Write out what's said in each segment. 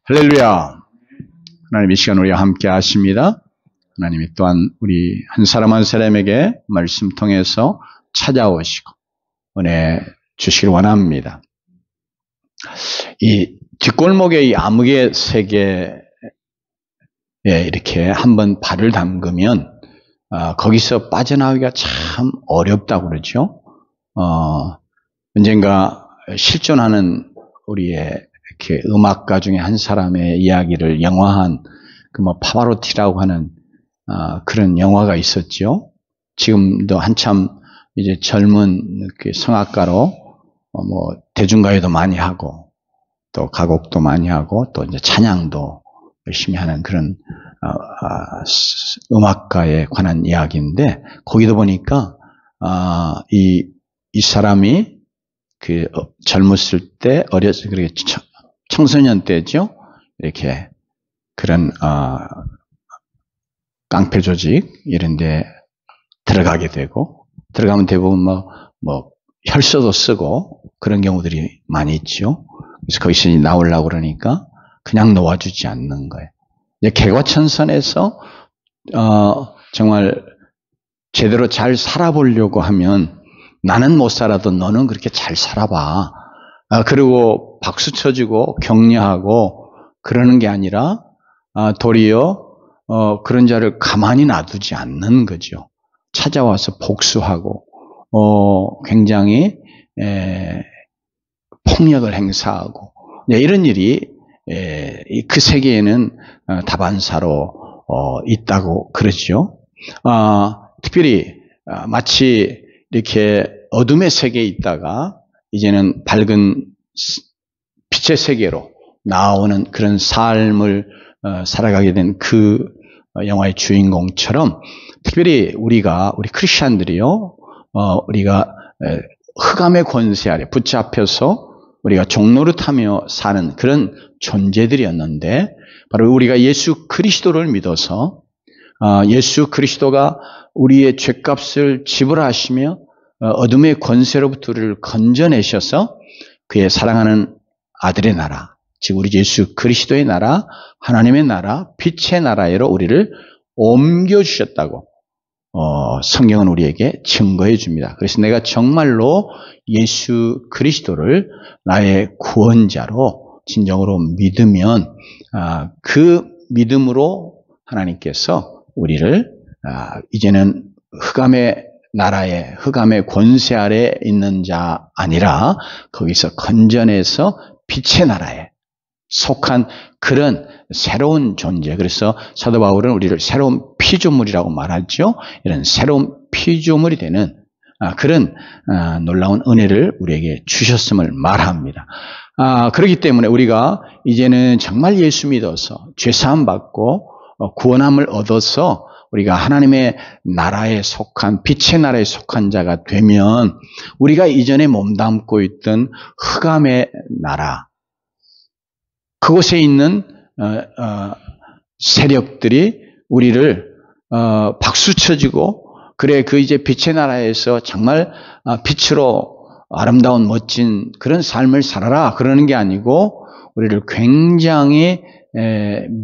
할렐루야. 하나님 이 시간 우리와 함께 하십니다. 하나님이 또한 우리 한 사람 한 사람에게 말씀 통해서 찾아오시고 은혜 주시길 원합니다. 이 뒷골목의 이 암흑의 세계에 이렇게 한번 발을 담그면 거기서 빠져나오기가 참 어렵다고 그러죠. 언젠가 실존하는 우리의 이렇게 음악가 중에 한 사람의 이야기를 영화한 그 파바로티라고 하는 그런 영화가 있었죠. 지금도 한참 이제 젊은 성악가로 대중가요도 많이 하고 또 가곡도 많이 하고 또 이제 찬양도 열심히 하는 그런 음악가에 관한 이야기인데 거기도 보니까 이 사람이 그 젊었을 때 그렇게 청소년 때죠. 이렇게 그런 깡패 조직 이런 데 들어가게 되고 들어가면 대부분 혈서도 쓰고 그런 경우들이 많이 있죠. 그래서 거기서 나오려고 그러니까 그냥 놓아주지 않는 거예요. 이제 개과천선에서 정말 제대로 잘 살아보려고 하면 나는 못 살아도 너는 그렇게 잘 살아봐. 그리고 박수 쳐주고 격려하고 그러는 게 아니라 도리어 그런 자를 가만히 놔두지 않는 거죠. 찾아와서 복수하고 굉장히 폭력을 행사하고 이런 일이 그 세계에는 다반사로 있다고 그러죠. 특별히 마치 이렇게 어둠의 세계에 있다가 이제는 밝은 빛의 세계로 나오는 그런 삶을 살아가게 된 그 영화의 주인공처럼 특별히 우리 크리스찬들이요, 우리가 흑암의 권세 아래 붙잡혀서 우리가 종노릇하며 사는 그런 존재들이었는데 바로 우리가 예수 그리스도를 믿어서 예수 그리스도가 우리의 죄값을 지불하시며 어둠의 권세로부터 우리를 건져내셔서 그의 사랑하는 아들의 나라, 즉 우리 예수 그리스도의 나라, 하나님의 나라, 빛의 나라로 우리를 옮겨주셨다고 성경은 우리에게 증거해 줍니다. 그래서 내가 정말로 예수 그리스도를 나의 구원자로 진정으로 믿으면 그 믿음으로 하나님께서 우리를 이제는 흑암의 나라의 흑암의 권세 아래 있는 자 아니라 거기서 건져내서 빛의 나라에 속한 그런 새로운 존재. 그래서 사도 바울은 우리를 새로운 피조물이라고 말하죠. 이런 새로운 피조물이 되는 그런 놀라운 은혜를 우리에게 주셨음을 말합니다. 그렇기 때문에 우리가 이제는 정말 예수 믿어서 죄사함 받고 구원함을 얻어서 우리가 하나님의 나라에 속한 빛의 나라에 속한 자가 되면 우리가 이전에 몸담고 있던 흑암의 나라 그곳에 있는 세력들이 우리를 박수 쳐주고 그래 그 이제 빛의 나라에서 정말 빛으로 아름다운 멋진 그런 삶을 살아라 그러는 게 아니고 우리를 굉장히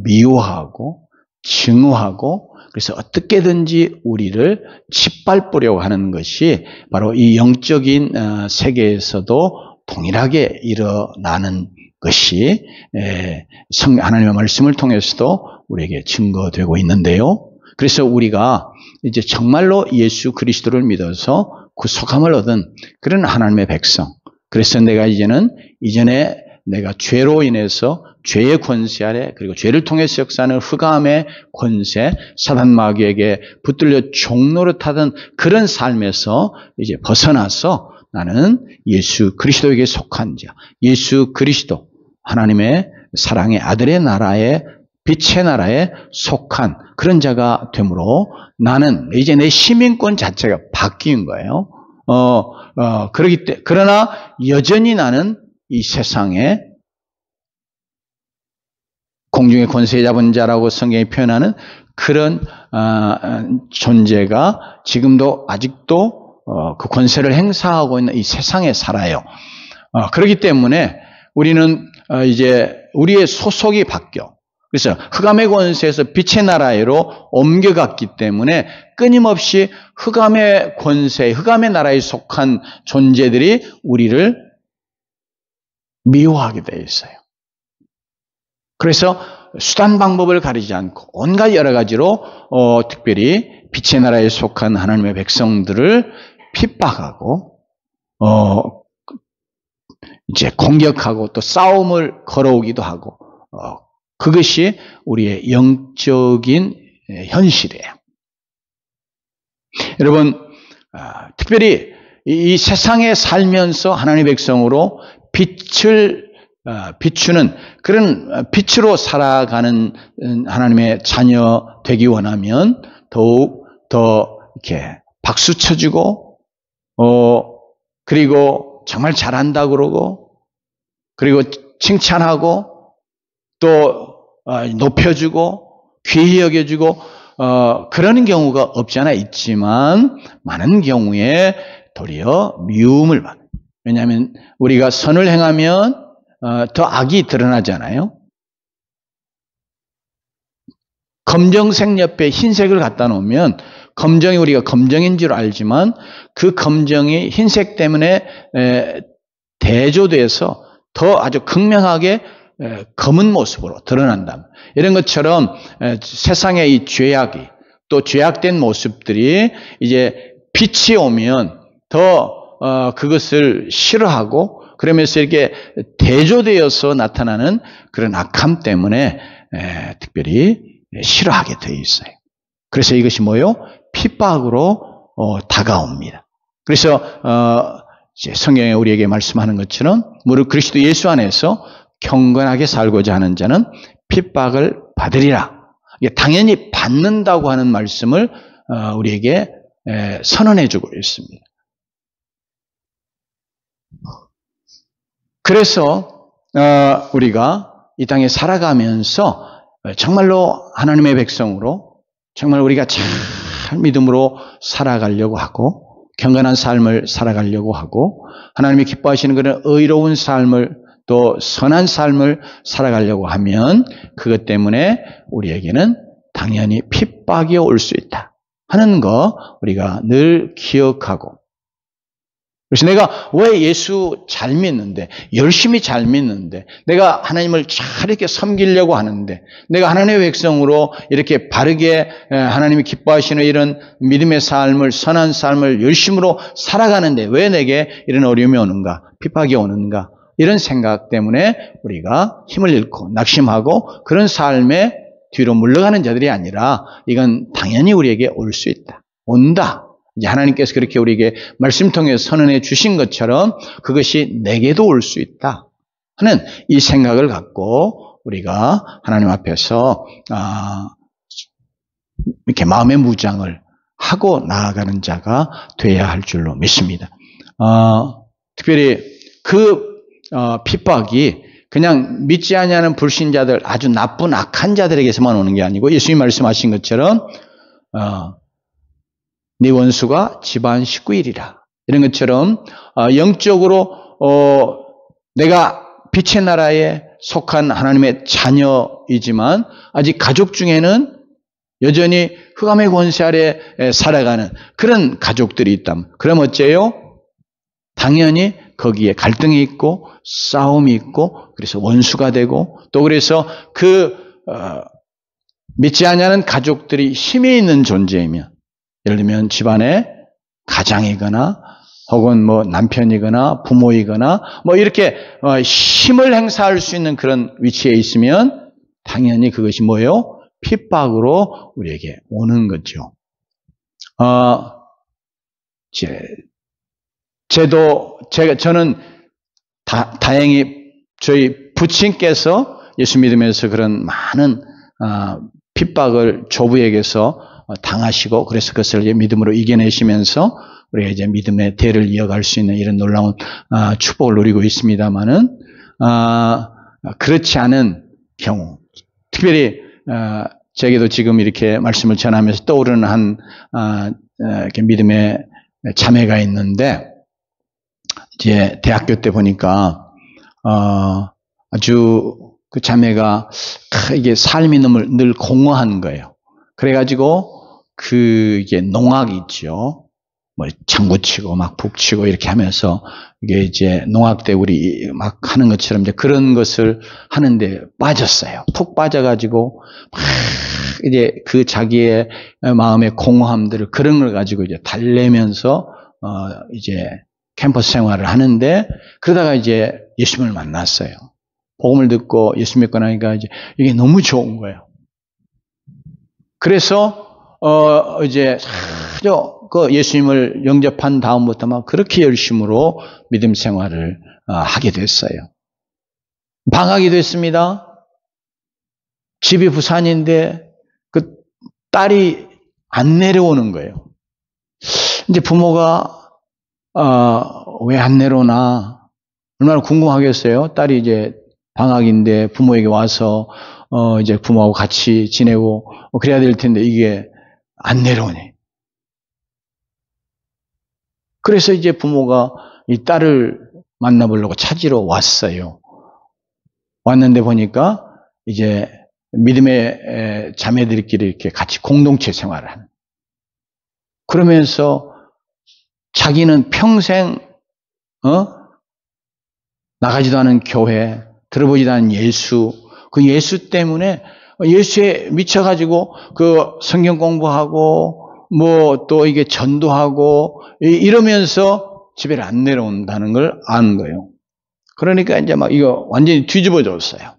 미워하고 증오하고 그래서 어떻게든지 우리를 짓밟으려고 하는 것이 바로 이 영적인 세계에서도 동일하게 일어나는 것이 하나님의 말씀을 통해서도 우리에게 증거되고 있는데요. 그래서 우리가 이제 정말로 예수 그리스도를 믿어서 구속함을 얻은 그런 하나님의 백성. 그래서 내가 이전에 내가 죄로 인해서 죄의 권세 아래 그리고 죄를 통해서 역사하는 흑암의 권세, 사단 마귀에게 붙들려 종노릇하던 그런 삶에서 이제 벗어나서 나는 예수 그리스도에게 속한 자, 예수 그리스도 하나님의 사랑의 아들의 나라에 빛의 나라에 속한 그런 자가 되므로 나는 이제 내 시민권 자체가 바뀐 거예요. 그러나 여전히 나는 이 세상에 공중의 권세 잡은 자라고 성경이 표현하는 그런 존재가 지금도 아직도 그 권세를 행사하고 있는 이 세상에 살아요. 그렇기 때문에 우리는 이제 우리의 소속이 바뀌어. 그래서 흑암의 권세에서 빛의 나라로 옮겨갔기 때문에 끊임없이 흑암의 권세, 흑암의 나라에 속한 존재들이 우리를 미워하게 되어 있어요. 그래서 수단 방법을 가리지 않고 온갖 여러 가지로 특별히 빛의 나라에 속한 하나님의 백성들을 핍박하고 이제 공격하고 또 싸움을 걸어오기도 하고 그것이 우리의 영적인 현실이에요. 여러분, 특별히 이 세상에 살면서 하나님의 백성으로 빛을 비추는 그런 빛으로 살아가는 하나님의 자녀 되기 원하면 더욱 더 이렇게 박수 쳐주고, 그리고 정말 잘한다 그러고, 그리고 칭찬하고, 또 높여주고, 귀히 여겨주고, 그러는 경우가 없지 않아 있지만, 많은 경우에 도리어 미움을 받아요. 왜냐하면 우리가 선을 행하면 더 악이 드러나잖아요. 검정색 옆에 흰색을 갖다 놓으면 검정이 우리가 검정인 줄 알지만 그 검정이 흰색 때문에 대조돼서 더 아주 극명하게 검은 모습으로 드러난다. 이런 것처럼 세상의 이 죄악이 또 죄악된 모습들이 이제 빛이 오면 더 그것을 싫어하고 그러면서 이렇게 대조되어서 나타나는 그런 악함 때문에 특별히 싫어하게 되어 있어요. 그래서 이것이 뭐요? 핍박으로 다가옵니다. 그래서 이제 성경에 우리에게 말씀하는 것처럼 무릇 그리스도 예수 안에서 경건하게 살고자 하는 자는 핍박을 받으리라. 이게 당연히 받는다고 하는 말씀을 우리에게 선언해 주고 있습니다. 그래서 우리가 이 땅에 살아가면서 정말로 하나님의 백성으로 정말 우리가 잘 믿음으로 살아가려고 하고 경건한 삶을 살아가려고 하고 하나님이 기뻐하시는 그런 의로운 삶을 또 선한 삶을 살아가려고 하면 그것 때문에 우리에게는 당연히 핍박이 올 수 있다 하는 거 우리가 늘 기억하고, 그래서 내가 왜 예수 잘 믿는데, 열심히 잘 믿는데, 내가 하나님을 잘 이렇게 섬기려고 하는데, 내가 하나님의 백성으로 이렇게 바르게 하나님이 기뻐하시는 이런 믿음의 삶을, 선한 삶을 열심으로 살아가는데 왜 내게 이런 어려움이 오는가, 핍박이 오는가, 이런 생각 때문에 우리가 힘을 잃고 낙심하고 그런 삶에 뒤로 물러가는 자들이 아니라 이건 당연히 우리에게 올 수 있다. 온다. 이제 하나님께서 그렇게 우리에게 말씀 통해서 선언해 주신 것처럼 그것이 내게도 올 수 있다 하는 이 생각을 갖고 우리가 하나님 앞에서 이렇게 마음의 무장을 하고 나아가는 자가 되어야 할 줄로 믿습니다. 특별히 그 핍박이 그냥 믿지 아니하는 불신자들, 아주 나쁜 악한 자들에게서만 오는 게 아니고 예수님이 말씀하신 것처럼 네 원수가 집안 식구이리라. 이런 것처럼 영적으로 내가 빛의 나라에 속한 하나님의 자녀이지만 아직 가족 중에는 여전히 흑암의 권세 아래 살아가는 그런 가족들이 있다면 그럼 어째요? 당연히 거기에 갈등이 있고 싸움이 있고 그래서 원수가 되고 또 그래서 믿지 않는 가족들이 힘이 있는 존재이면 예를 들면 집안에 가장이거나 혹은 뭐 남편이거나 부모이거나 뭐 이렇게 힘을 행사할 수 있는 그런 위치에 있으면 당연히 그것이 뭐예요? 핍박으로 우리에게 오는 거죠. 저는 다행히 저희 부친께서 예수 믿으면서 그런 많은 핍박을 조부에게서 당하시고 그래서 그것을 믿음으로 이겨내시면서 우리가 이제 믿음의 대를 이어갈 수 있는 이런 놀라운 축복을 누리고 있습니다만은 그렇지 않은 경우, 특별히 제게도 지금 이렇게 말씀을 전하면서 떠오르는 한 이렇게 믿음의 자매가 있는데 이제 대학교 때 보니까 아주 그 자매가 이게 삶이 너무 늘 공허한 거예요. 그래가지고 이게 농악 있죠. 뭐 장구치고 막 북치고 이렇게 하면서 이게 이제 농악대우리 막 하는 것처럼 이제 그런 것을 하는데 빠졌어요. 푹 빠져가지고 막 이제 그 자기의 마음의 공허함들을 그런 걸 가지고 이제 달래면서 이제 캠퍼스 생활을 하는데 그러다가 이제 예수님을 만났어요. 복음을 듣고 예수 믿고 나니까 이제 이게 너무 좋은 거예요. 그래서 이제 그 예수님을 영접한 다음부터 막 그렇게 열심으로 믿음 생활을 하게 됐어요. 방학이 됐습니다. 집이 부산인데 그 딸이 안 내려오는 거예요. 이제 부모가 왜 안 내려오나 얼마나 궁금하겠어요. 딸이 이제 방학인데 부모에게 와서 이제 부모하고 같이 지내고 그래야 될 텐데 이게 안 내려오네. 그래서 이제 부모가 이 딸을 만나보려고 찾으러 왔어요. 왔는데 보니까 이제 믿음의 자매들끼리 이렇게 같이 공동체 생활을 하는. 그러면서 자기는 평생 나가지도 않은 교회, 들어보지도 않은 예수, 그 예수 때문에 예수에 미쳐가지고 그 성경 공부하고 뭐 또 이게 전도하고 이러면서 집에를 안 내려온다는 걸 아는 거예요. 그러니까 이제 막 이거 완전히 뒤집어졌어요.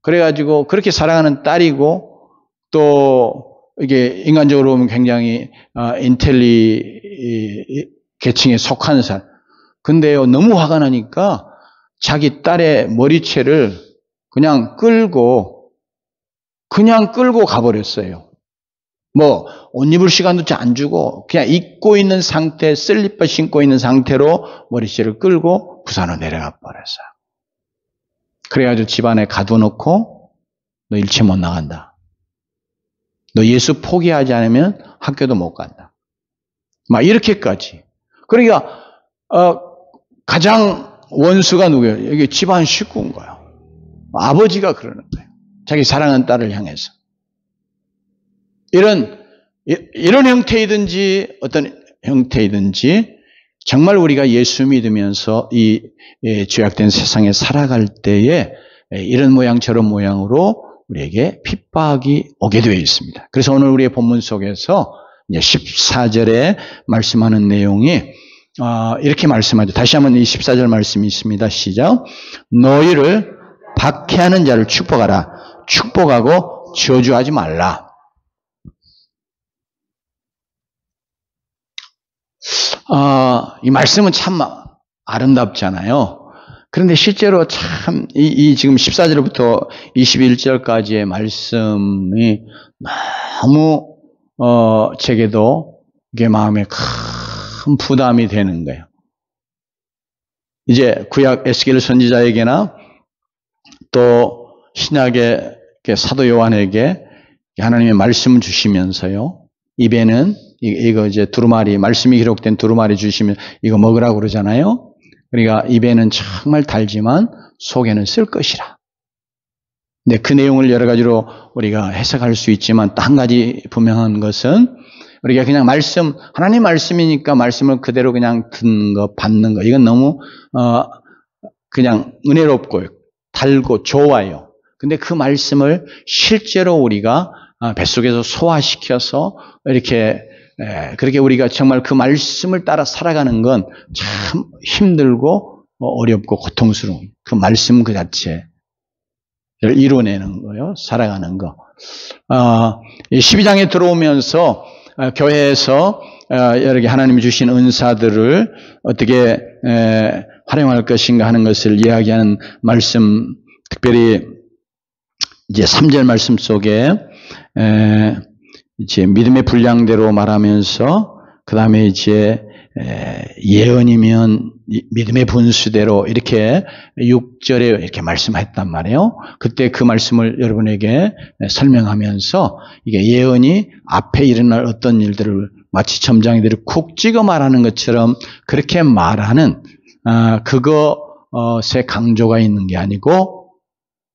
그래가지고 그렇게 살아가는 딸이고 또 이게 인간적으로 보면 굉장히 인텔리 계층에 속한 사람. 근데요 너무 화가 나니까 자기 딸의 머리채를 그냥 끌고 가버렸어요. 뭐 옷 입을 시간도 안 주고 그냥 입고 있는 상태, 슬리퍼 신고 있는 상태로 머리채를 끌고 부산으로 내려가 버렸어요. 그래가지고 집안에 가둬놓고 너 일체 못 나간다. 너 예수 포기하지 않으면 학교도 못 간다. 막 이렇게까지. 그러니까 가장 원수가 누구예요? 이게 집안 식구인 거예요. 아버지가 그러는 거예요. 자기 사랑하는 딸을 향해서. 이런 형태이든지 어떤 형태이든지 정말 우리가 예수 믿으면서 이 죄악된 세상에 살아갈 때에 이런 모양 저런 모양으로 우리에게 핍박이 오게 되어 있습니다. 그래서 오늘 우리의 본문 속에서 이제 14절에 말씀하는 내용이 이렇게 말씀하죠. 다시 한번 이 14절 말씀이 있습니다. 시작. 너희를 박해하는 자를 축복하라. 축복하고 저주하지 말라. 이 말씀은 참 아름답잖아요. 그런데 실제로 참, 지금 14절부터 21절까지의 말씀이 너무, 제게도 이게 마음에 큰 부담이 되는 거예요. 이제 구약 에스겔 선지자에게나 또 신약의 사도 요한에게 하나님의 말씀을 주시면서요. 입에는 이거 이제 두루마리, 말씀이 기록된 두루마리 주시면 이거 먹으라고 그러잖아요. 그러니까 입에는 정말 달지만 속에는 쓸 것이라. 근데 그 내용을 여러 가지로 우리가 해석할 수 있지만 또 한 가지 분명한 것은 우리가 그냥 하나님 말씀이니까 말씀을 그대로 그냥 듣는 거, 받는 거, 이건 너무, 그냥 은혜롭고 달고 좋아요. 근데 그 말씀을 실제로 우리가 뱃속에서 소화시켜서 이렇게 그렇게 우리가 정말 그 말씀을 따라 살아가는 건 참 힘들고 어렵고 고통스러운 그 말씀 그 자체를 이뤄내는 거예요. 살아가는 거. 12장에 들어오면서 교회에서 여러 개 하나님이 주신 은사들을 어떻게 활용할 것인가 하는 것을 이야기하는 말씀, 특별히 이제 3절 말씀 속에 이제 믿음의 분량대로 말하면서 그 다음에 이제 예언이면 믿음의 분수대로 이렇게 6절에 이렇게 말씀했단 말이에요. 그때 그 말씀을 여러분에게 설명하면서 이게 예언이 앞에 일어날 어떤 일들을 마치 점장이들이 쿡 찍어 말하는 것처럼 그렇게 말하는 그것에 강조가 있는 게 아니고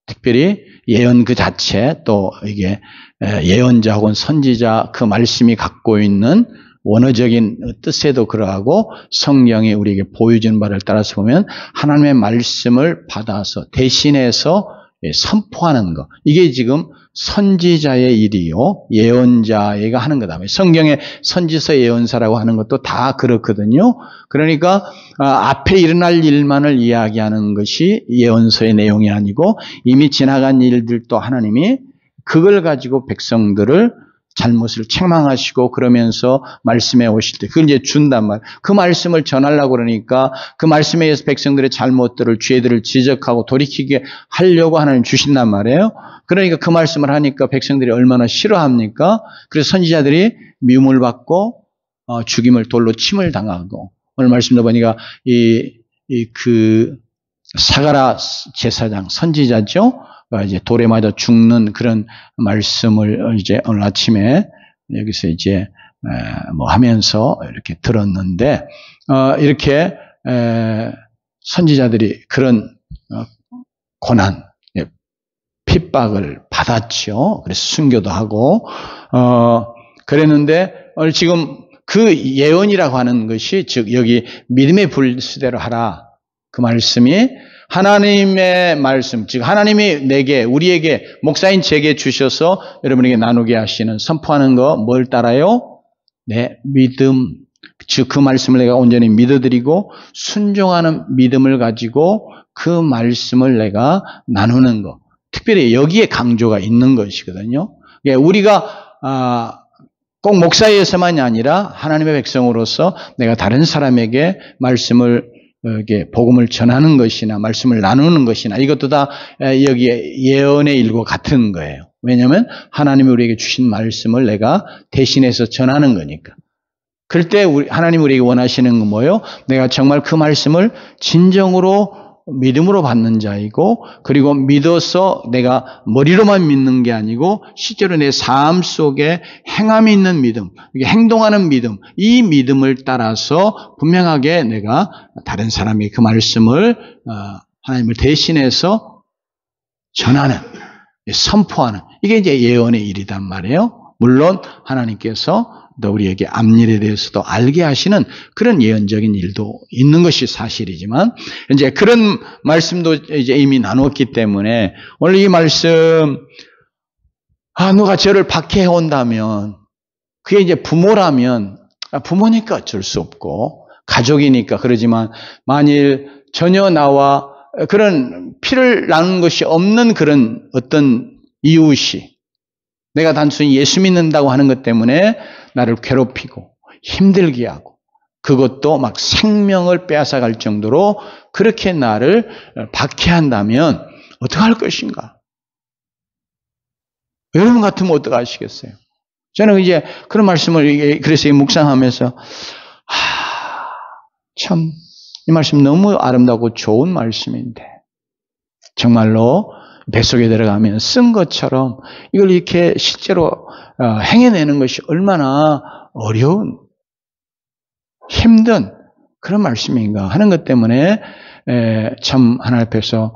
특별히 예언 그 자체, 또 이게 예언자 혹은 선지자 그 말씀이 갖고 있는 원어적인 뜻에도 그러하고 성경이 우리에게 보여주는 바를 따라서 보면 하나님의 말씀을 받아서 대신해서 선포하는 것. 이게 지금 선지자의 일이요. 예언자가 하는 거다. 성경에 선지서 예언사라고 하는 것도 다 그렇거든요. 그러니까 앞에 일어날 일만을 이야기하는 것이 예언서의 내용이 아니고 이미 지나간 일들도 하나님이 그걸 가지고 백성들을 잘못을 책망하시고 그러면서 말씀해 오실 때 그걸 이제 준단 말이에요. 그 말씀을 전하려고 그러니까 그 말씀에 의해서 백성들의 잘못들을 죄들을 지적하고 돌이키게 하려고 하나님 주신단 말이에요. 그러니까 그 말씀을 하니까 백성들이 얼마나 싫어합니까? 그래서 선지자들이 미움을 받고 죽임을 돌로 침을 당하고 오늘 말씀도 보니까 그 사가랴 제사장 선지자죠. 이제 돌에 맞아 죽는 그런 말씀을 이제 오늘 아침에 여기서 이제 뭐 하면서 이렇게 들었는데 이렇게 선지자들이 그런 고난, 핍박을 받았죠. 그래서 순교도 하고 그랬는데 오늘 지금 그 예언이라고 하는 것이 즉 여기 믿음의 불수대로 하라 그 말씀이 하나님의 말씀, 즉 하나님이 내게 우리에게 목사인 제게 주셔서 여러분에게 나누게 하시는 선포하는 거 뭘 따라요? 네, 믿음. 즉 그 말씀을 내가 온전히 믿어드리고 순종하는 믿음을 가지고 그 말씀을 내가 나누는 거. 특별히 여기에 강조가 있는 것이거든요. 우리가 꼭 목사에서만이 아니라 하나님의 백성으로서 내가 다른 사람에게 말씀을 이게 복음을 전하는 것이나 말씀을 나누는 것이나 이것도 다 여기에 예언의 일과 같은 거예요. 왜냐하면 하나님이 우리에게 주신 말씀을 내가 대신해서 전하는 거니까. 그럴 때 하나님이 우리에게 원하시는 건 뭐예요? 내가 정말 그 말씀을 진정으로 믿음으로 받는 자이고 그리고 믿어서 내가 머리로만 믿는 게 아니고 실제로 내 삶 속에 행함이 있는 믿음, 행동하는 믿음, 이 믿음을 따라서 분명하게 내가 다른 사람이 그 말씀을 하나님을 대신해서 전하는, 선포하는 이게 이제 예언의 일이단 말이에요. 물론 하나님께서 또 우리에게 앞일에 대해서도 알게 하시는 그런 예언적인 일도 있는 것이 사실이지만 이제 그런 말씀도 이제 이미 나눴기 때문에 오늘 이 말씀 누가 저를 박해해 온다면 그게 이제 부모라면 부모니까 어쩔 수 없고 가족이니까 그러지만 만일 전혀 나와 그런 피를 나눈 것이 없는 그런 어떤 이웃이 내가 단순히 예수 믿는다고 하는 것 때문에 나를 괴롭히고 힘들게 하고 그것도 막 생명을 빼앗아갈 정도로 그렇게 나를 박해한다면 어떡할 것인가? 여러분 같으면 어떡하시겠어요? 저는 이제 그런 말씀을 그래서 묵상하면서 참 이 말씀 너무 아름다고 좋은 말씀인데 정말로 뱃속에 들어가면 쓴 것처럼 이걸 이렇게 실제로 행해내는 것이 얼마나 어려운 힘든 그런 말씀인가 하는 것 때문에 참 하나님 앞에서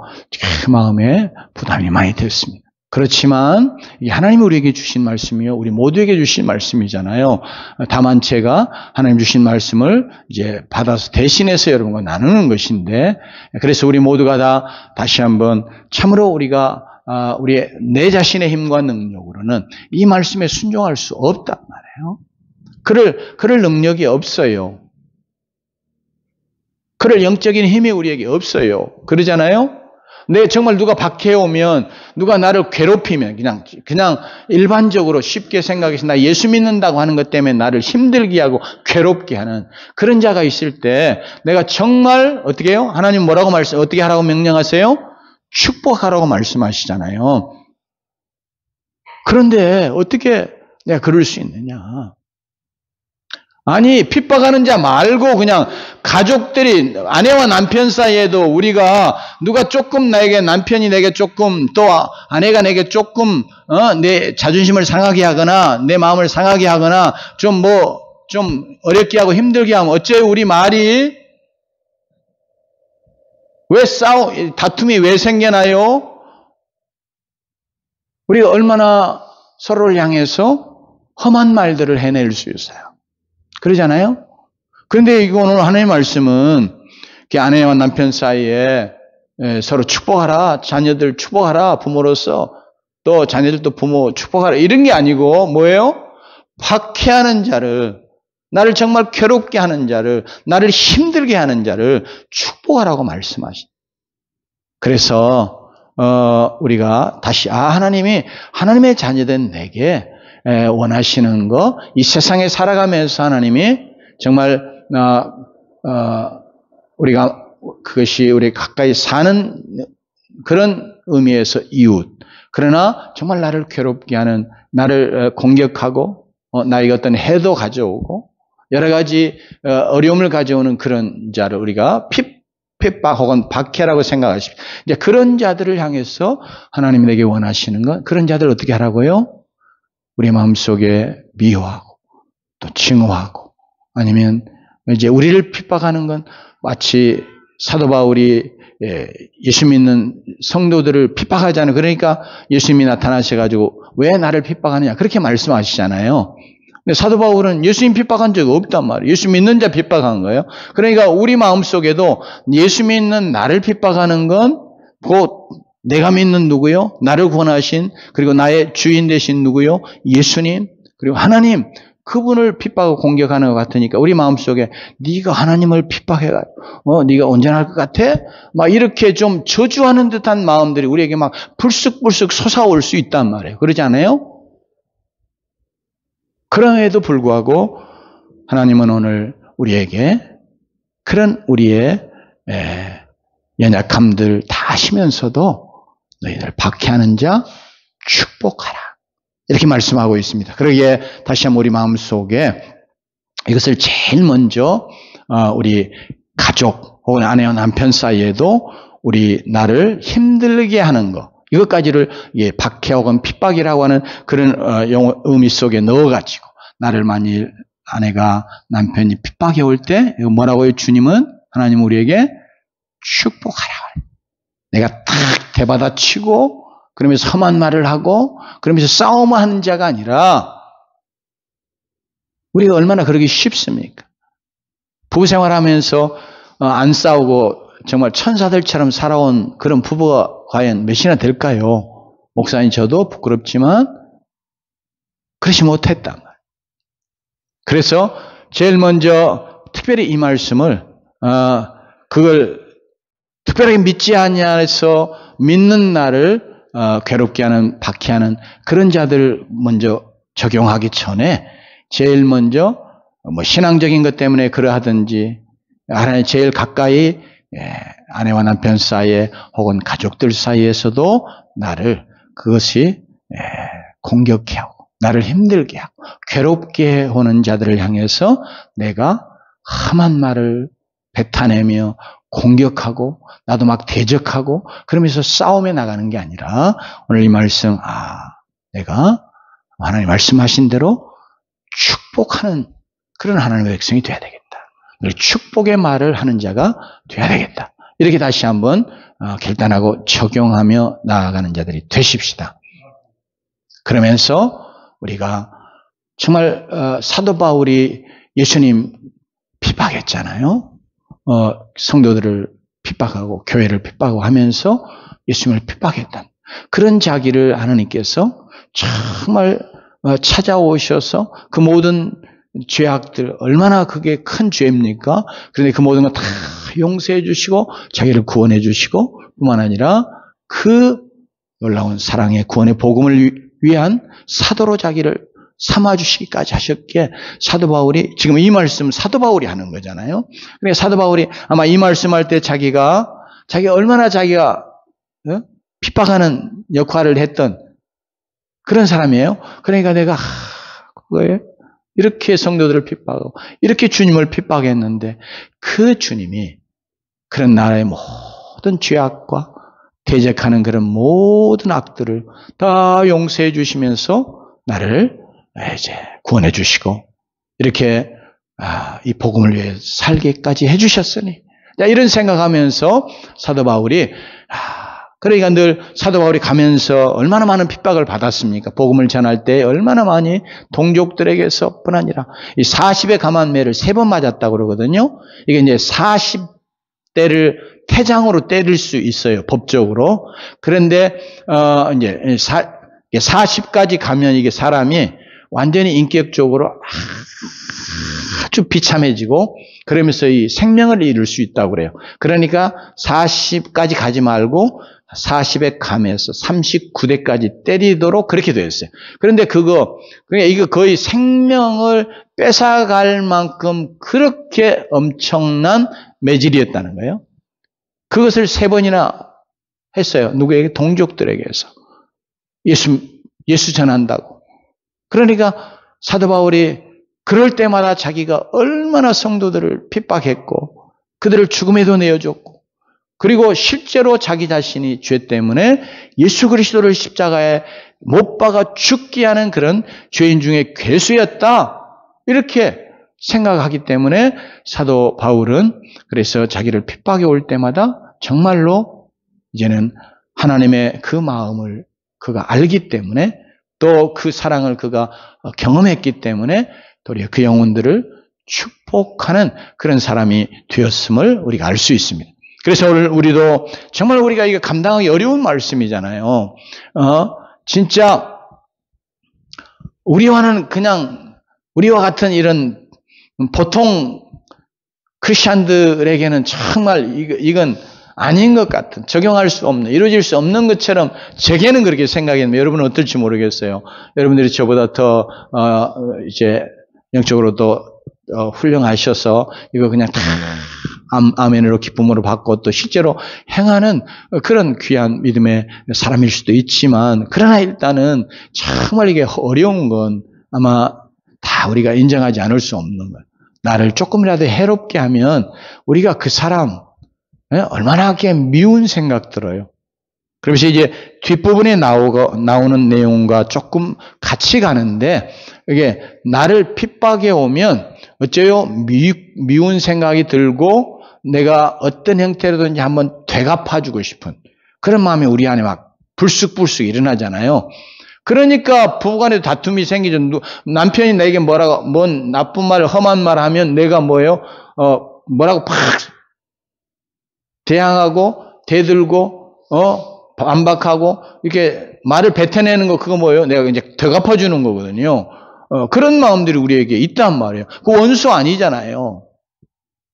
그 마음에 부담이 많이 됐습니다. 그렇지만 하나님이 우리에게 주신 말씀이요 우리 모두에게 주신 말씀이잖아요. 다만 제가 하나님 주신 말씀을 이제 받아서 대신해서 여러분과 나누는 것인데 그래서 우리 모두가 다 다시 한번 참으로 우리가 우리의 내 자신의 힘과 능력으로는 이 말씀에 순종할 수 없단 말이에요. 그럴 능력이 없어요. 그럴 영적인 힘이 우리에게 없어요. 그러잖아요. 정말 누가 박해오면 누가 나를 괴롭히면 그냥 일반적으로 쉽게 생각해서 나 예수 믿는다고 하는 것 때문에 나를 힘들게 하고 괴롭게 하는 그런 자가 있을 때 내가 정말 어떻게 해요? 하나님 뭐라고 어떻게 하라고 명령하세요? 축복하라고 말씀하시잖아요. 그런데 어떻게 내가 그럴 수 있느냐? 아니 핍박하는 자 말고 그냥 가족들이 아내와 남편 사이에도 우리가 누가 조금 남편이 내게 조금 또 아내가 내게 조금 내 자존심을 상하게 하거나 내 마음을 상하게 하거나 좀 어렵게 하고 힘들게 하면 어째요 우리 말이 왜 다툼이 왜 생겨나요? 우리가 얼마나 서로를 향해서 험한 말들을 해낼 수 있어요. 그러잖아요? 그런데 이거는 하나님의 말씀은 아내와 남편 사이에 서로 축복하라, 자녀들 축복하라, 부모로서 또 자녀들도 부모 축복하라 이런 게 아니고 뭐예요? 박해하는 자를, 나를 정말 괴롭게 하는 자를, 나를 힘들게 하는 자를 축복하라고 말씀하십니다. 그래서 우리가 다시 하나님이 하나님의 자녀된 내게 원하시는 거, 이 세상에 살아가면서 하나님이 정말 우리가 그것이 우리 가까이 사는 그런 의미에서 이웃, 그러나 정말 나를 괴롭게 하는, 나를 공격하고 나에게 어떤 해도 가져오고 여러 가지 어려움을 가져오는 그런 자를 우리가 핍박 혹은 박해라고 생각하십시오. 이제 그런 자들을 향해서 하나님이 내게 원하시는 건, 그런 자들을 어떻게 하라고요? 우리 마음속에 미워하고 또 증오하고, 아니면 이제 우리를 핍박하는 건 마치 사도 바울이 예수 믿는 성도들을 핍박하잖아요. 그러니까 예수님이 나타나셔가지고 왜 나를 핍박하느냐 그렇게 말씀하시잖아요. 근데 사도 바울은 예수님 핍박한 적 없단 말이에요. 예수 믿는 자 핍박한 거예요. 그러니까 우리 마음속에도 예수 믿는 나를 핍박하는 건 곧 내가 믿는 누구요? 나를 구원하신, 그리고 나의 주인 되신 누구요? 예수님, 그리고 하나님, 그분을 핍박하고 공격하는 것 같으니까 우리 마음속에 네가 하나님을 핍박해가지고 네가 온전할 것 같아? 막 이렇게 좀 저주하는 듯한 마음들이 우리에게 막 불쑥불쑥 솟아올 수 있단 말이에요. 그러지 않아요? 그럼에도 불구하고 하나님은 오늘 우리에게 그런 우리의 연약함들 다 아시면서도 너희들 박해하는 자 축복하라, 이렇게 말씀하고 있습니다. 그러기에 다시 한번 우리 마음속에 이것을 제일 먼저 우리 가족 혹은 아내와 남편 사이에도 우리 나를 힘들게 하는 것, 이것까지를 박해 혹은 핍박이라고 하는 그런 의미 속에 넣어가지고, 나를 만일 아내가 남편이 핍박해 올 때 뭐라고요? 주님은, 하나님 우리에게 축복하라. 내가 딱 대받아치고 그러면서 험한 말을 하고 그러면서 싸움을 하는 자가 아니라, 우리가 얼마나 그러기 쉽습니까? 부부 생활하면서 안 싸우고 정말 천사들처럼 살아온 그런 부부가 과연 몇이나 될까요? 목사님 저도 부끄럽지만 그렇지 못했단 말이에요. 그래서 제일 먼저 특별히 이 말씀을 그걸 특별하게 믿지 아니하여서 믿는 나를 괴롭게 하는, 박해하는 그런 자들 먼저 적용하기 전에 제일 먼저 신앙적인 것 때문에 그러하든지, 하나님 제일 가까이 아내와 남편 사이에 혹은 가족들 사이에서도 나를 그것이 공격해 하고 나를 힘들게 하고 괴롭게 오는 자들을 향해서 내가 험한 말을 뱉어내며 공격하고 나도 막 대적하고 그러면서 싸움에 나가는 게 아니라, 오늘 이 말씀, 내가 하나님 말씀하신 대로 축복하는 그런 하나님의 백성이 돼야 되겠다. 축복의 말을 하는 자가 돼야 되겠다. 이렇게 다시 한번 결단하고 적용하며 나아가는 자들이 되십시다. 그러면서 우리가 정말 사도 바울이 예수님 핍박했잖아요. 성도들을 핍박하고 교회를 핍박하고 하면서 예수님을 핍박했던 그런 자기를 하나님께서 정말 찾아오셔서 그 모든 죄악들, 얼마나 그게 큰 죄입니까? 그런데 그 모든 거 다 용서해 주시고 자기를 구원해 주시고, 뿐만 아니라 그 놀라운 사랑의 구원의 복음을 위한 사도로 자기를 삼아주시기까지 하셨기에, 사도 바울이, 지금 이 말씀 사도 바울이 하는 거잖아요. 그러니까 사도 바울이 아마 이 말씀할 때 자기가 얼마나 자기가 핍박하는 역할을 했던 그런 사람이에요. 그러니까 내가 그거에 이렇게 성도들을 핍박하고 이렇게 주님을 핍박했는데, 그 주님이 그런 나라의 모든 죄악과 대적하는 그런 모든 악들을 다 용서해 주시면서 나를 이제 구원해 주시고 이렇게 이 복음을 위해 살게까지 해 주셨으니, 이런 생각하면서 사도 바울이 그러니까 늘 사도 바울이 가면서 얼마나 많은 핍박을 받았습니까? 복음을 전할 때 얼마나 많이 동족들에게서뿐 아니라 이 40의 감한 매를 3번 맞았다고 그러거든요. 이게 이제 40대를 태장으로 때릴 수 있어요, 법적으로. 그런데 이제 40까지 가면 이게 사람이 완전히 인격적으로 아주 비참해지고 그러면서 이 생명을 잃을 수 있다고 그래요. 그러니까 40까지 가지 말고 40에 감해서 39대까지 때리도록 그렇게 되어 있어요. 그런데 그러니까 이거 거의 생명을 뺏어갈 만큼 그렇게 엄청난 매질이었다는 거예요. 그것을 3번이나 했어요. 누구에게? 동족들에게서. 예수 전한다고. 그러니까 사도 바울이 그럴 때마다 자기가 얼마나 성도들을 핍박했고 그들을 죽음에도 내어줬고 그리고 실제로 자기 자신이 죄 때문에 예수 그리스도를 십자가에 못 박아 죽게 하는 그런 죄인 중에 괴수였다. 이렇게 생각하기 때문에 사도 바울은 그래서 자기를 핍박해 올 때마다 정말로 이제는 하나님의 그 마음을 그가 알기 때문에 또 그 사랑을 그가 경험했기 때문에 도리어 그 영혼들을 축복하는 그런 사람이 되었음을 우리가 알 수 있습니다. 그래서 오늘 우리도 정말 우리가 이거 감당하기 어려운 말씀이잖아요. 진짜 우리와는 그냥 우리와 같은 이런 보통 크리스찬들에게는 정말 이건 아닌 것 같은, 적용할 수 없는, 이루어질 수 없는 것처럼 제게는 그렇게 생각했는데 여러분은 어떨지 모르겠어요. 여러분들이 저보다 더 이제 영적으로 더 훌륭하셔서 이거 그냥 다 아멘으로 기쁨으로 받고 또 실제로 행하는 그런 귀한 믿음의 사람일 수도 있지만 그러나 일단은 정말 이게 어려운 건 아마 다 우리가 인정하지 않을 수 없는 거예요. 나를 조금이라도 해롭게 하면 우리가 그 사람 얼마나 미운 생각 들어요. 그러면서 이제 뒷부분에 나오는 내용과 조금 같이 가는데 이게 나를 핍박해 오면 어째요? 미운 생각이 들고 내가 어떤 형태로든지 한번 되갚아주고 싶은 그런 마음이 우리 안에 막 불쑥불쑥 일어나잖아요. 그러니까 부부간에도 다툼이 생기죠. 남편이 내게 뭔 나쁜 말, 험한 말 하면 내가 뭐예요? 뭐라고 팍 대항하고 대들고 반박하고 이렇게 말을 뱉어내는 거 그거 뭐예요? 내가 이제 되갚아주는 거거든요. 그런 마음들이 우리에게 있단 말이에요. 그 원수 아니잖아요.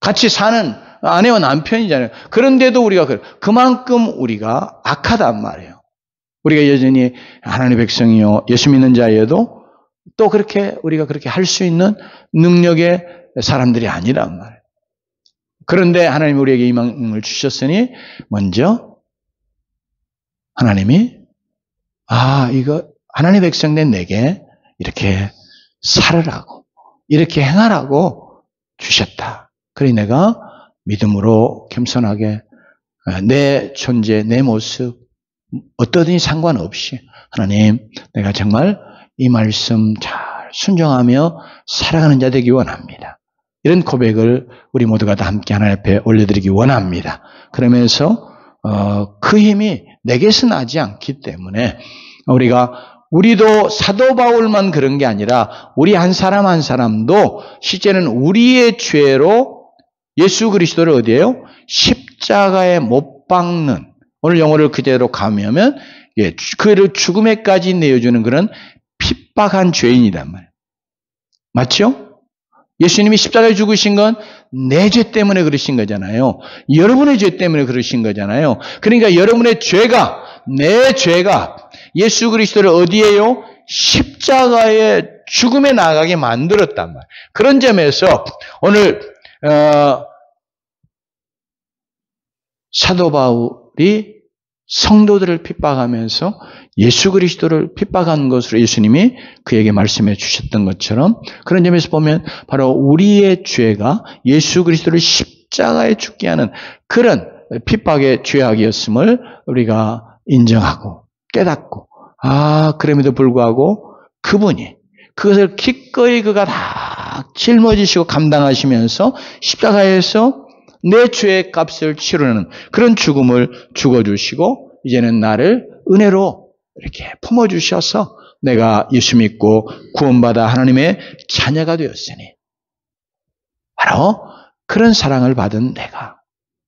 같이 사는 아내와 남편이잖아요. 그런데도 우리가 그만큼 우리가 악하단 말이에요. 우리가 여전히 하나님의 백성이요 예수 믿는 자여도 또 그렇게 우리가 그렇게 할 수 있는 능력의 사람들이 아니란 말이에요. 그런데 하나님이 우리에게 이 마음을 주셨으니 먼저 하나님이 이거 하나님의 백성된 내게 이렇게 살으라고 이렇게 행하라고 주셨다. 그래 내가 믿음으로 겸손하게 내 존재, 내 모습 어떠든지 상관없이 하나님 내가 정말 이 말씀 잘 순종하며 살아가는 자 되기 원합니다. 이런 고백을 우리 모두가 다 함께 하나님 앞에 올려드리기 원합니다. 그러면서 그 힘이 내게서 나지 않기 때문에 우리도 사도 바울만 그런 게 아니라 우리 한 사람 한 사람도 실제는 우리의 죄로 예수 그리스도를 어디에요? 십자가에 못 박는 오늘 영어를 그대로 가면 그를 죽음에까지 내어주는 그런 핍박한 죄인이란 말이에요. 맞죠? 예수님이 십자가에 죽으신 건 내 죄 때문에 그러신 거잖아요. 여러분의 죄 때문에 그러신 거잖아요. 그러니까 여러분의 죄가 내 죄가 예수 그리스도를 어디에요? 십자가의 죽음에 나가게 만들었단 말이에요. 그런 점에서 오늘 사도 바울이 성도들을 핍박하면서 예수 그리스도를 핍박한 것으로 예수님이 그에게 말씀해 주셨던 것처럼 그런 점에서 보면 바로 우리의 죄가 예수 그리스도를 십자가에 죽게 하는 그런 핍박의 죄악이었음을 우리가 인정하고 깨닫고 그럼에도 불구하고 그분이 그것을 기꺼이 그가 다 짊어지시고 감당하시면서 십자가에서 내 죄의 값을 치르는 그런 죽음을 죽어주시고 이제는 나를 은혜로 이렇게 품어주셔서 내가 예수 믿고 구원받아 하나님의 자녀가 되었으니 바로 그런 사랑을 받은 내가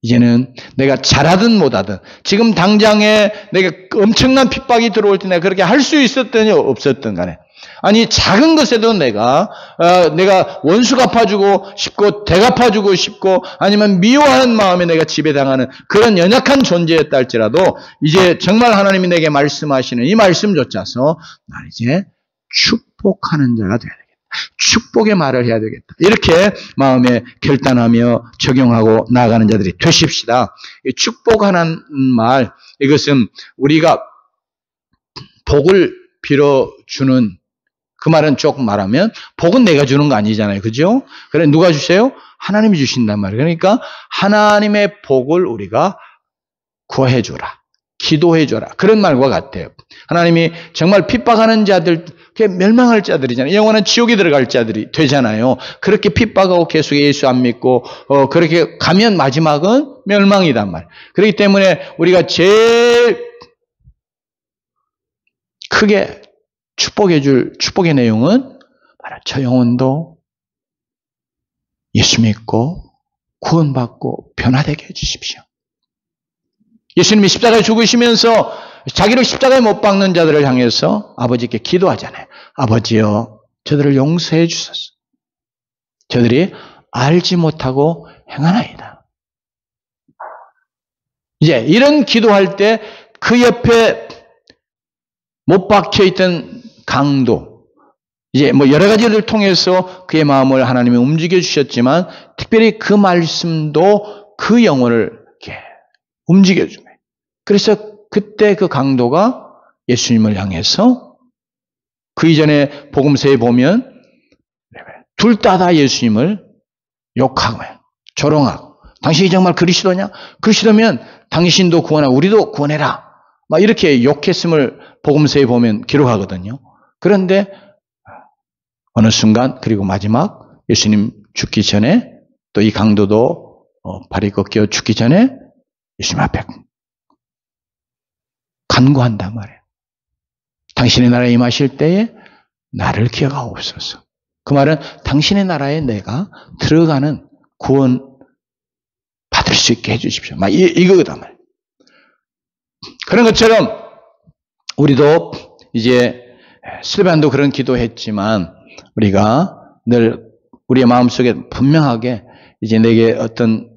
이제는 내가 잘하든 못하든 지금 당장에 내가 엄청난 핍박이 들어올 때 내가 그렇게 할 수 있었더니 없었던 간에 아니 작은 것에도 내가 원수 갚아주고 싶고 대갚아주고 싶고 아니면 미워하는 마음에 내가 지배당하는 그런 연약한 존재였다 할지라도 이제 정말 하나님이 내게 말씀하시는 이 말씀조차서 난 이제 축복하는 자가 돼야 되겠다. 축복의 말을 해야 되겠다. 이렇게 마음에 결단하며 적용하고 나아가는 자들이 되십시다. 축복하는 말, 이것은 우리가 복을 빌어주는 그 말은 조금 말하면 복은 내가 주는 거 아니잖아요. 그죠? 그래 누가 주세요? 하나님이 주신단 말이에요. 그러니까 하나님의 복을 우리가 구해줘라. 기도해줘라. 그런 말과 같아요. 하나님이 정말 핍박하는 자들, 멸망할 자들이잖아요. 영원한 지옥에 들어갈 자들이 되잖아요. 그렇게 핍박하고 계속 예수 안 믿고 그렇게 가면 마지막은 멸망이단 말이에요. 그렇기 때문에 우리가 제일 크게 축복해줄 축복의 내용은 바로 저 영혼도 예수 믿고 구원받고 변화되게 해주십시오. 예수님이 십자가에 죽으시면서 자기를 십자가에 못 박는 자들을 향해서 아버지께 기도하잖아요. 아버지여 저들을 용서해 주소서. 저들이 알지 못하고 행하나이다. 이제 이런 기도할 때 그 옆에 못 박혀있던 강도, 이제 뭐 여러 가지를 통해서 그의 마음을 하나님이 움직여 주셨지만 특별히 그 말씀도 그 영혼을 이렇게 움직여 줍니다. 그래서 그때 그 강도가 예수님을 향해서 그 이전에 복음서에 보면 둘 다 예수님을 욕하고 조롱하고 당신이 정말 그리스도냐? 그리스도면 당신도 구원하고 우리도 구원해라. 막 이렇게 욕했음을 복음서에 보면 기록하거든요. 그런데 어느 순간 그리고 마지막 예수님 죽기 전에 또 이 강도도 발이 꺾여 죽기 전에 예수님 앞에 간구한단 말이에요. 당신의 나라에 임하실 때에 나를 기억하옵소서. 그 말은 당신의 나라에 내가 들어가는 구원 받을 수 있게 해주십시오. 막 이거거든 말이에요. 그런 것처럼 우리도 이제 스테반도 그런 기도했지만 우리가 늘 우리의 마음속에 분명하게 이제 내게 어떤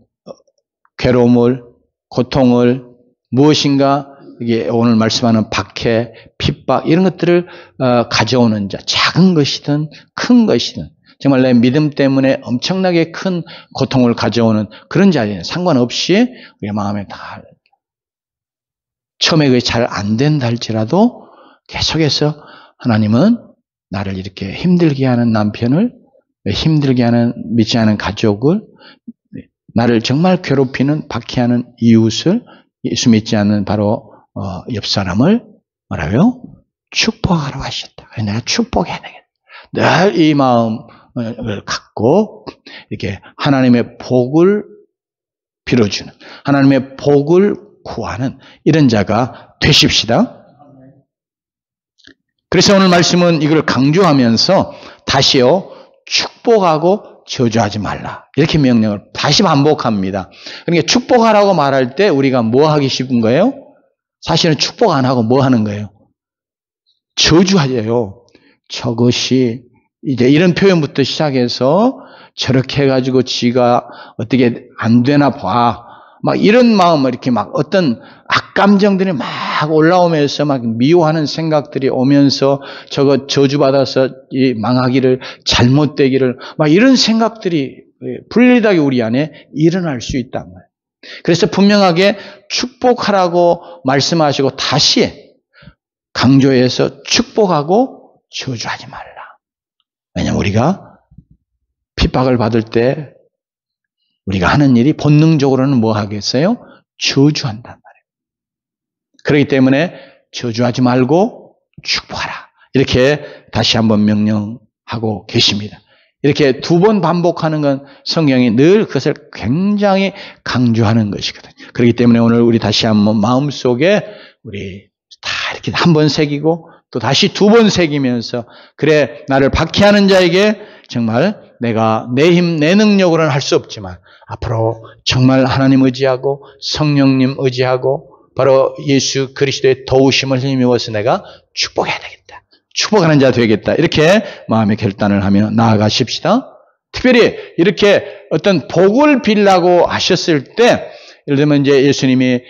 괴로움을 고통을 무엇인가 이게 오늘 말씀하는 박해, 핍박 이런 것들을 가져오는 자 작은 것이든 큰 것이든 정말 내 믿음 때문에 엄청나게 큰 고통을 가져오는 그런 자리는 상관없이 우리의 마음에 다 처음에 그게 잘 안 된다 할지라도 계속해서 하나님은 나를 이렇게 힘들게 하는 남편을 힘들게 하는 믿지 않은 가족을 나를 정말 괴롭히는 박해하는 이웃을 예수 믿지 않는 바로 옆 사람을 뭐라고요? 축복하라고 하셨다. 내가 축복해야 되겠다. 늘 이 마음을 갖고 이렇게 하나님의 복을 빌어주는 하나님의 복을 구하는 이런 자가 되십시다. 그래서 오늘 말씀은 이걸 강조하면서 다시요 축복하고 저주하지 말라 이렇게 명령을 다시 반복합니다. 그러니까 축복하라고 말할 때 우리가 뭐 하기 쉽은 거예요? 사실은 축복 안 하고 뭐 하는 거예요? 저주하죠. 저것이 이제 이런 표현부터 시작해서 저렇게 해가지고 지가 어떻게 안 되나 봐. 막 이런 마음을 이렇게 막 어떤 악감정들이 막 올라오면서 막 미워하는 생각들이 오면서 저거 저주받아서 망하기를 잘못되기를 막 이런 생각들이 불리하게 우리 안에 일어날 수 있단 말이에요. 그래서 분명하게 축복하라고 말씀하시고 다시 강조해서 축복하고 저주하지 말라. 왜냐하면 우리가 핍박을 받을 때 우리가 하는 일이 본능적으로는 뭐 하겠어요? 저주한단 말이에요. 그렇기 때문에 저주하지 말고 축복하라. 이렇게 다시 한번 명령하고 계십니다. 이렇게 두 번 반복하는 건 성경이 늘 그것을 굉장히 강조하는 것이거든요. 그렇기 때문에 오늘 우리 다시 한번 마음속에 우리 다 이렇게 한 번 새기고 또 다시 두 번 새기면서 그래 나를 박해하는 자에게 정말 내가 내 힘, 내 능력으로는 할 수 없지만 앞으로 정말 하나님 의지하고 성령님 의지하고 바로 예수 그리스도의 도우심을 힘입어서 내가 축복해야 되겠다. 축복하는 자 되겠다. 이렇게 마음의 결단을 하며 나아가십시다. 특별히 이렇게 어떤 복을 빌라고 하셨을 때 예를 들면 이제 예수님이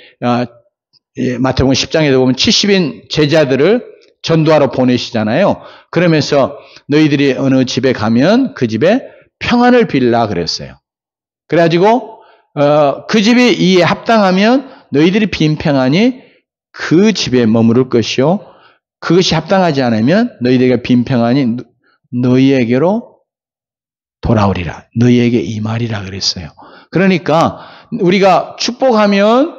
마태복음 10장에도 보면 70인 제자들을 전도하러 보내시잖아요. 그러면서 너희들이 어느 집에 가면 그 집에 평안을 빌라 그랬어요. 그래가지고 그 집이 이에 합당하면 너희들이 빈 평안이 그 집에 머무를 것이요. 그것이 합당하지 않으면 너희들에게 빈 평안이 너희에게로 돌아오리라. 너희에게 임하리라 그랬어요. 그러니까 우리가 축복하면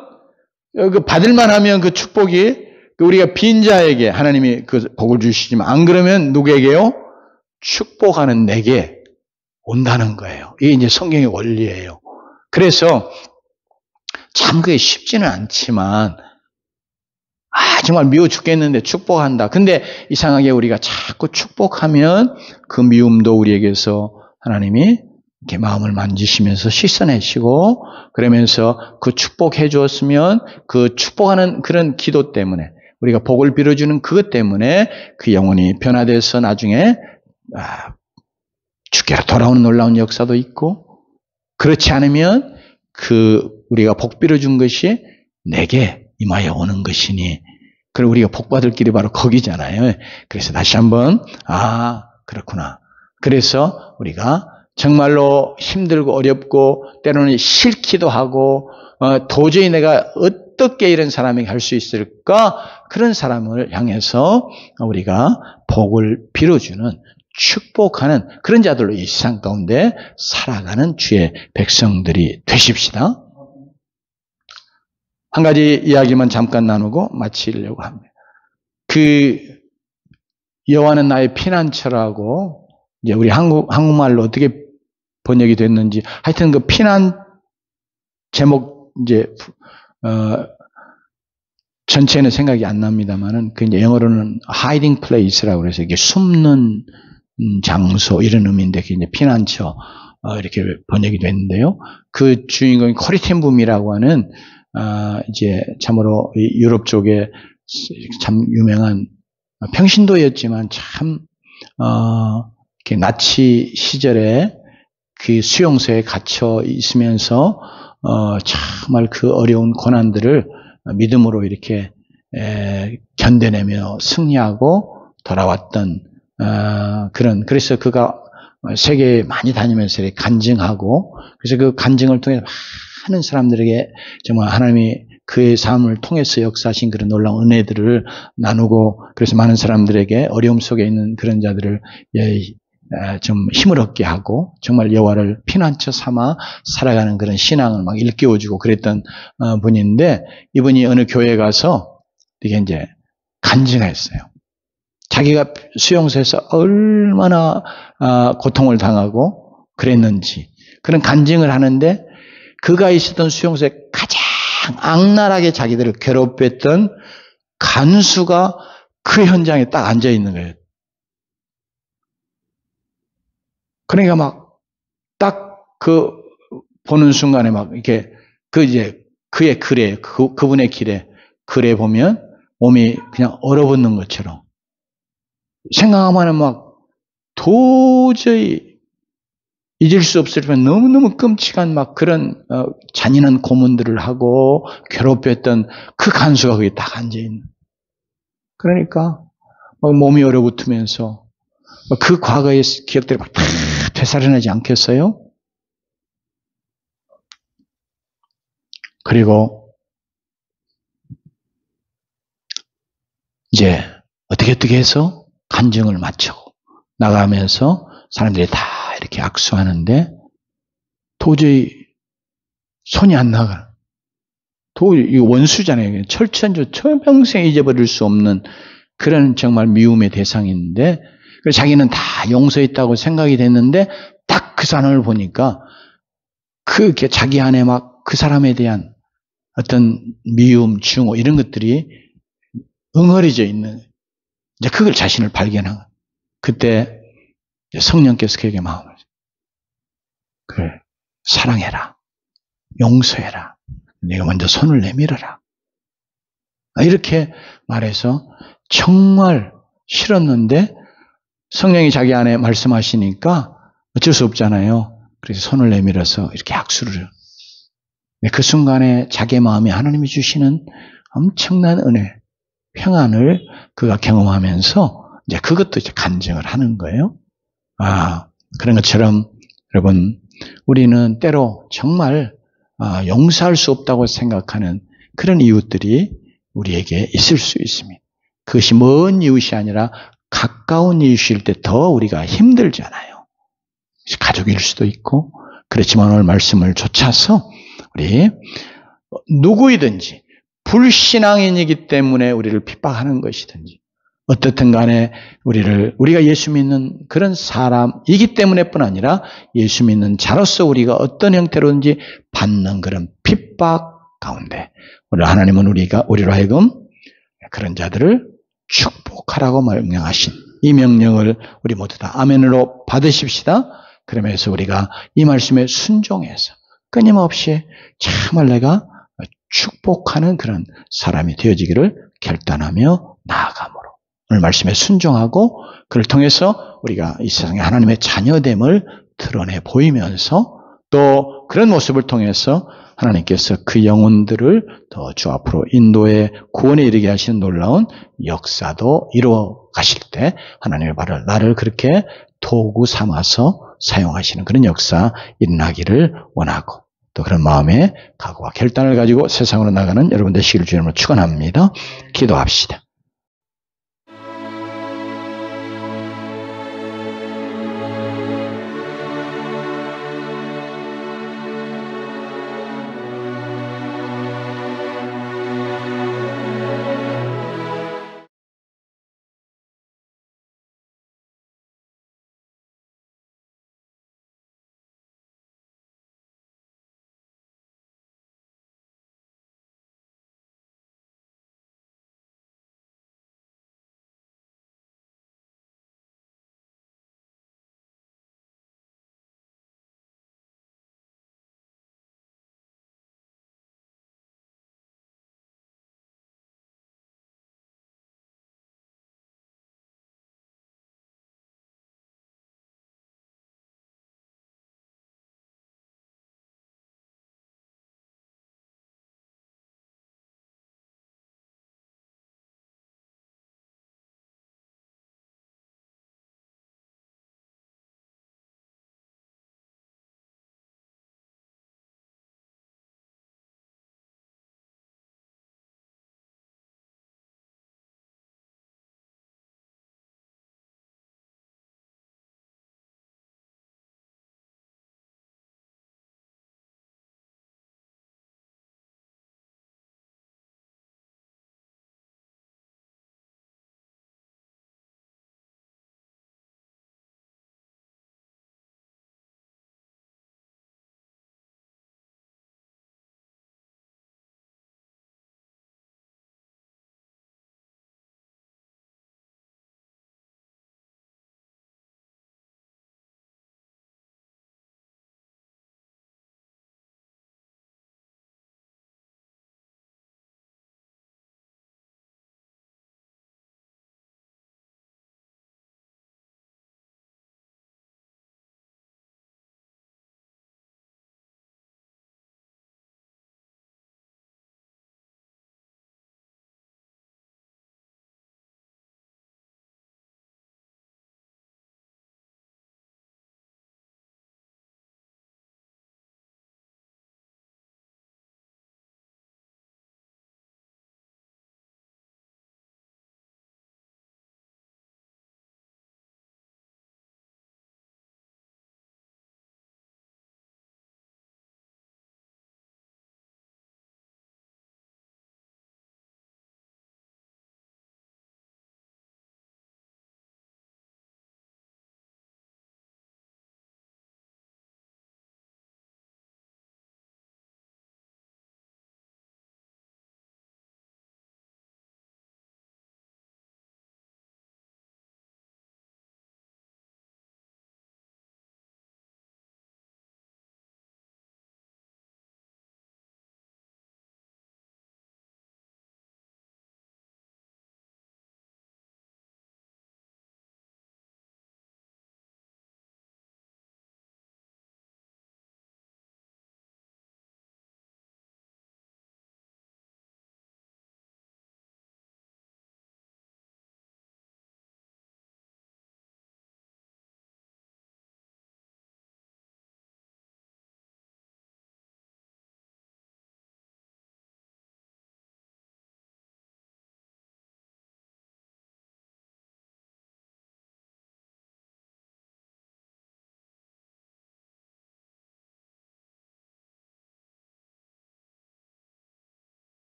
받을만 하면 그 축복이 우리가 빈자에게 하나님이 그 복을 주시지만 안 그러면 누구에게요? 축복하는 내게 온다는 거예요. 이게 이제 성경의 원리예요. 그래서 참 그게 쉽지는 않지만 정말 미워 죽겠는데 축복한다. 근데 이상하게 우리가 자꾸 축복하면 그 미움도 우리에게서 하나님이 이렇게 마음을 만지시면서 씻어내시고 그러면서 그 축복해 주었으면 그 축복하는 그런 기도 때문에 우리가 복을 빌어주는 그것 때문에 그 영혼이 변화돼서 나중에 주께로 돌아오는 놀라운 역사도 있고 그렇지 않으면 그 우리가 복 빌어준 것이 내게 임하여 오는 것이니 그리고 우리가 복 받을 길이 바로 거기잖아요. 그래서 다시 한번 그렇구나. 그래서 우리가 정말로 힘들고 어렵고 때로는 싫기도 하고 도저히 내가 어떻게 이런 사람에게 할 수 있을까? 그런 사람을 향해서 우리가 복을 빌어주는 축복하는 그런 자들로 이 세상 가운데 살아가는 주의 백성들이 되십시다. 한 가지 이야기만 잠깐 나누고 마치려고 합니다. 여호와는 나의 피난처라고 이제 우리 한국말로 어떻게 번역이 됐는지 하여튼 그 피난 제목 이제 전체는 생각이 안 납니다만은 그 이제 영어로는 hiding place라고 그래서 이게 숨는 장소 이런 의미인데 그게 이제 피난처 이렇게 번역이 됐는데요. 그 주인공이 코리텐붐이라고 하는 이제 참으로 유럽 쪽에 참 유명한 평신도였지만 참 이렇게 나치 시절에 그 수용소에 갇혀 있으면서 정말 그 어려운 고난들을 믿음으로 이렇게 견뎌내며 승리하고 돌아왔던 그래서 그가 세계에 많이 다니면서 이렇게 간증하고 그래서 그 간증을 통해 많은 사람들에게 정말 하나님이 그의 삶을 통해서 역사하신 그런 놀라운 은혜들을 나누고 그래서 많은 사람들에게 어려움 속에 있는 그런 자들을 좀 힘을 얻게 하고 정말 여호와를 피난처 삼아 살아가는 그런 신앙을 막 일깨워주고 그랬던 분인데 이분이 어느 교회에 가서 이게 이제 간증했어요. 자기가 수용소에서 얼마나 고통을 당하고 그랬는지 그런 간증을 하는데 그가 있었던 수용소에 가장 악랄하게 자기들을 괴롭혔던 간수가 그 현장에 딱 앉아 있는 거예요. 그러니까 막 딱 그 보는 순간에 막 이렇게 이제 그의 글에 그분의 글에 보면 몸이 그냥 얼어붙는 것처럼 생각하면 막 도저히 잊을 수 없을 뻔 너무너무 끔찍한 막 그런 잔인한 고문들을 하고 괴롭혔던 그 간수가 거기 딱 앉아있는. 그러니까 막 몸이 얼어붙으면서 그 과거의 기억들이 막 다 되살아나지 않겠어요? 그리고 이제 어떻게 해서 간증을 마치고 나가면서 사람들이 다 이렇게 악수하는데 도저히 손이 안 나가. 도저히 원수잖아요. 철천조 평생 잊어버릴 수 없는 그런 정말 미움의 대상인데 그래서 자기는 다 용서했다고 생각이 됐는데 딱 그 사람을 보니까 그게 자기 안에 막 그 사람에 대한 어떤 미움, 증오 이런 것들이 응어리져 있는, 이제 그걸 자신을 발견한 거예요. 그때 성령께서 그에게 마음을, 그래, 사랑해라. 용서해라. 네가 먼저 손을 내밀어라. 이렇게 말해서 정말 싫었는데 성령이 자기 안에 말씀하시니까 어쩔 수 없잖아요. 그래서 손을 내밀어서 이렇게 악수를 해요. 그 순간에 자기의 마음에 하나님이 주시는 엄청난 은혜, 평안을 그가 경험하면서 이제 그것도 이제 간증을 하는 거예요. 그런 것처럼 여러분, 우리는 때로 정말 용서할 수 없다고 생각하는 그런 이웃들이 우리에게 있을 수 있습니다. 그것이 먼 이웃이 아니라 가까운 이웃일 때 더 우리가 힘들잖아요. 가족일 수도 있고, 그렇지만 오늘 말씀을 좇아서 우리 누구이든지 불신앙인이기 때문에 우리를 핍박하는 것이든지 어떻든 간에 우리가 예수 믿는 그런 사람이기 때문에뿐 아니라 예수 믿는 자로서 우리가 어떤 형태로든지 받는 그런 핍박 가운데 오늘 하나님은 우리로 하여금 그런 자들을 축복하라고 명령하신 이 명령을 우리 모두 다 아멘으로 받으십시다. 그러면서 우리가 이 말씀에 순종해서 끊임없이 참을 내가 축복하는 그런 사람이 되어지기를 결단하며 나아감으로 오늘 말씀에 순종하고 그를 통해서 우리가 이 세상에 하나님의 자녀됨을 드러내 보이면서 또 그런 모습을 통해서 하나님께서 그 영혼들을 더 주 앞으로 인도의 구원에 이르게 하시는 놀라운 역사도 이루어 가실 때 하나님의 말을 나를 그렇게 도구 삼아서 사용하시는 그런 역사 일어나기를 원하고 또 그런 마음의 각오와 결단을 가지고 세상으로 나가는 여러분 되시기를 주님으로 축원합니다. 기도합시다.